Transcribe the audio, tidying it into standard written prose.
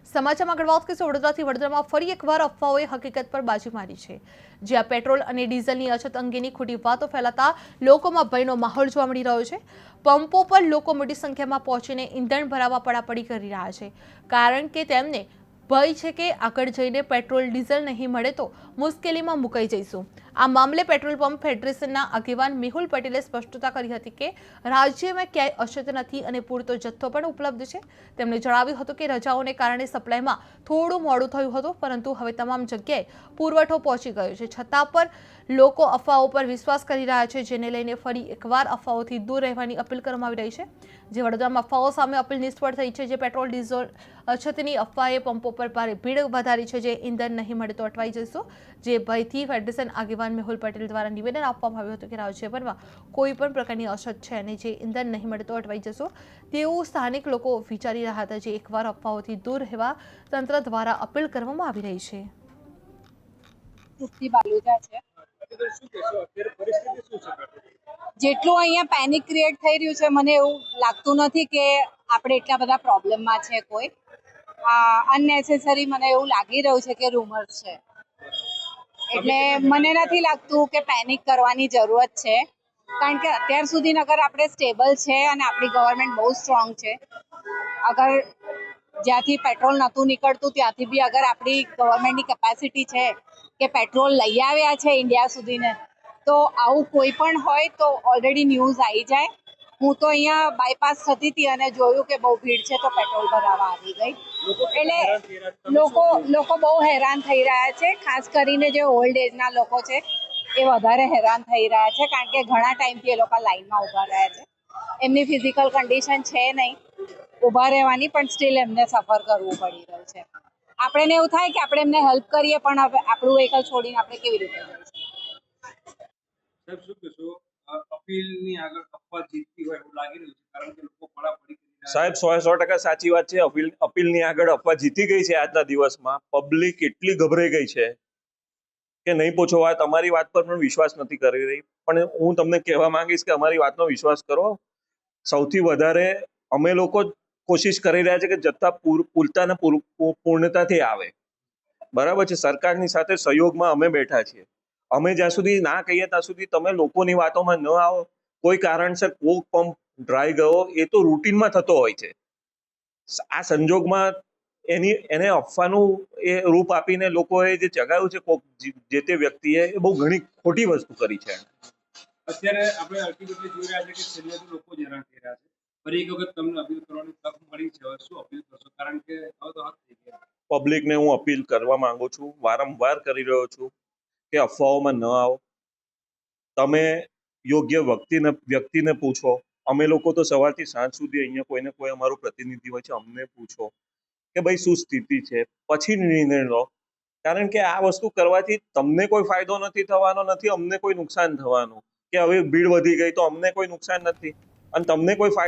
સમાચારમાં આગળ વાત કરીશું વડોદરાથી। વડોદરામાં ફરી એકવાર અફવાઓએ હકીકત પર બાજી મારી છે, જ્યાં પેટ્રોલ અને ડીઝલની અછત અંગેની ખોટી વાતો ફેલાતા લોકોમાં ભયનો માહોલ જોવા મળી રહ્યો છે। પંપો પર લોકો મોટી સંખ્યામાં પહોંચીને ઈંધણ ભરાવવા પડાપડી કરી રહ્યા છે, કારણ કે તેમને ભય છે કે આગળ જઈને પેટ્રોલ ડીઝલ નહીં મળે તો મુશ્કેલીમાં મુકાઈ જઈશું। આ મામલે પેટ્રોલ પંપ ફેડરેશનના આગેવાન મેહુલ પટેલે સ્પષ્ટતા કરી હતી કે રાજ્યમાં ક્યાંય અછત નથી અને પૂરતો જથ્થો પણ ઉપલબ્ધ છે। તેમણે જણાવ્યું હતું કે રજાઓને કારણે સપ્લાયમાં થોડું મોડું થયું હતું, પરંતુ હવે તમામ જગ્યાએ પુરવઠો પહોંચી ગયો છે। છતાં પણ લોકો અફવાઓ પર વિશ્વાસ કરી રહ્યા છે, જેને લઈને ફરી એકવાર અફવાઓથી દૂર રહેવાની અપીલ કરવામાં આવી રહી છે। જે વડોદરામાં અફવાઓ સામે અપીલ નિષ્ફળ થઈ છે। જે પેટ્રોલ ડીઝલ અછતની અફવાએ પંપો પર ભારે ભીડ વધારી છે, જે ઈંધણ નહીં મળે તો અટવાઈ જઈશું। જે ભયથી ફેડરેશન આગેવાન મેહુલ પટેલ દ્વારા નિવેદન આપવામાં આવ્યું હતું કે રાજ્યભરમાં કોઈ પણ પ્રકારની અછત છે અને જે ઈંધણ નહીં મળે તો અટવાઈ જશું તેવું સ્થાનિક લોકો વિચારી રહ્યા હતા। જે એકવાર અફવાઓથી દૂર રહેવા તંત્ર દ્વારા અપીલ કરવામાં આવી રહી છે। જેટલું અહીંયા પેનિક ક્રિએટ થઈ રહ્યું છે, મને એવું લાગતું નથી કે આપણે એટલા બધા પ્રોબ્લેમમાં છે કોઈ। અનનેસેસરી મને એવું લાગી રહ્યું છે કે રૂમર્સ છે, એટલે મને નથી લાગતું કે પેનિક કરવાની જરૂરત છે, કારણ કે અત્યાર સુધી અગર આપણે સ્ટેબલ છે અને આપણી ગવર્મેન્ટ બહુ સ્ટ્રોંગ છે। અગર જ્યાંથી પેટ્રોલ નહોતું નીકળતું ત્યાંથી બી અગર આપણી ગવર્મેન્ટની કેપેસિટી છે કે પેટ્રોલ લઈ આવ્યા છે ઇન્ડિયા સુધીને, તો આવું કોઈ પણ હોય તો ઓલરેડી ન્યૂઝ આવી જાય। હું તો અહીંયા બાયપાસ થતી હતી અને જોયું કે બહુ ભીડ છે તો પેટ્રોલ ભરાવા આવી ગઈ, એટલે લોકો બહુ હેરાન થઈ રહ્યા છે। ખાસ કરીને જે ઓલ્ડ એજના લોકો છે એ વધારે હેરાન થઈ રહ્યા છે, કારણ કે ઘણા ટાઈમથી એ લોકો લાઈનમાં ઊભા રહ્યા છે। એમની ફિઝિકલ કન્ડિશન છે નહીં ઊભા રહેવાની, પણ સ્ટીલ એમને સફર કરવું પડી રહ્યું છે। આપણે એવું થાય કે આપણે એમને હેલ્પ કરીએ, પણ હવે આપણું વ્હીકલ છોડીને આપણે કેવી રીતે જઈશું? સાહેબ, શું કહેશો? અપીલની આગળ અફવા જીતતી હોય એવું લાગી રહ્યું છે, કારણ કે લોકો પડાપડી કરી રહ્યા છે। સાહેબ, 100% સાચી વાત છે। અપીલની આગળ અફવા જીતી ગઈ છે। આજના દિવસમાં પબ્લિક એટલી ગભરાઈ ગઈ છે કે નહીં પૂછો વાત। અમારી વાત પર પણ વિશ્વાસ નથી કરી રહી, પણ હું તમને કહેવા માંગીશ કે અમારી વાતનો વિશ્વાસ કરો। સૌથી વધારે અમે લોકો કોશિશ કરી રહ્યા છે કે જથ્થા પૂરતા ને પૂર્ણતાથી આવે, બરાબર છે। સરકારની સાથે સહયોગમાં અમે બેઠા છીએ। અમે જ્યાં સુધી ના કહીએ ત્યાં સુધી તમે લોકોની વાતોમાં ન આવો। કોઈ કારણસર કોક પંપ ડ્રાય ગયો, એ તો રૂટીનમાં થતો હોય છે। આ સંજોગમાં એને અફવાનું એ રૂપ આપીને લોકોએ જે જગાવ્યું છે કોક જે તે વ્યક્તિએ, એ બહુ ઘણી ખોટી વસ્તુ કરી છે। અત્યારે આપણે અલ્ટિમેટલી જોઈ રહ્યા છે કે છેલ્લે લોકો જ હેરાન થઈ રહ્યા છે। ફરી એક વખત તમને અપીલ કરવાની તક મળી છે, હવે શું અપીલ કરશો? કારણ કે હવે તો હદ થઈ ગયા। પબ્લિકને હું અપીલ કરવા માંગુ છું, વારંવાર કરી રહ્યો છું કે અફવાઓમાં ન આવો। તમે યોગ્ય વ્યક્તિને પૂછો। અમે લોકો તો સવારથી સાંજ સુધી અહીંયા કોઈને કોઈ અમારું પ્રતિનિધિ હોય છે, અમને પૂછો કે ભાઈ શું સ્થિતિ છે, પછી નિર્ણય લો। કારણ કે આ વસ્તુ કરવાથી તમને કોઈ ફાયદો નથી થવાનો, નથી અમને કોઈ નુકસાન થવાનું। કે હવે ભીડ વધી ગઈ તો અમને કોઈ નુકસાન નથી અને તમને કોઈ ફાયદો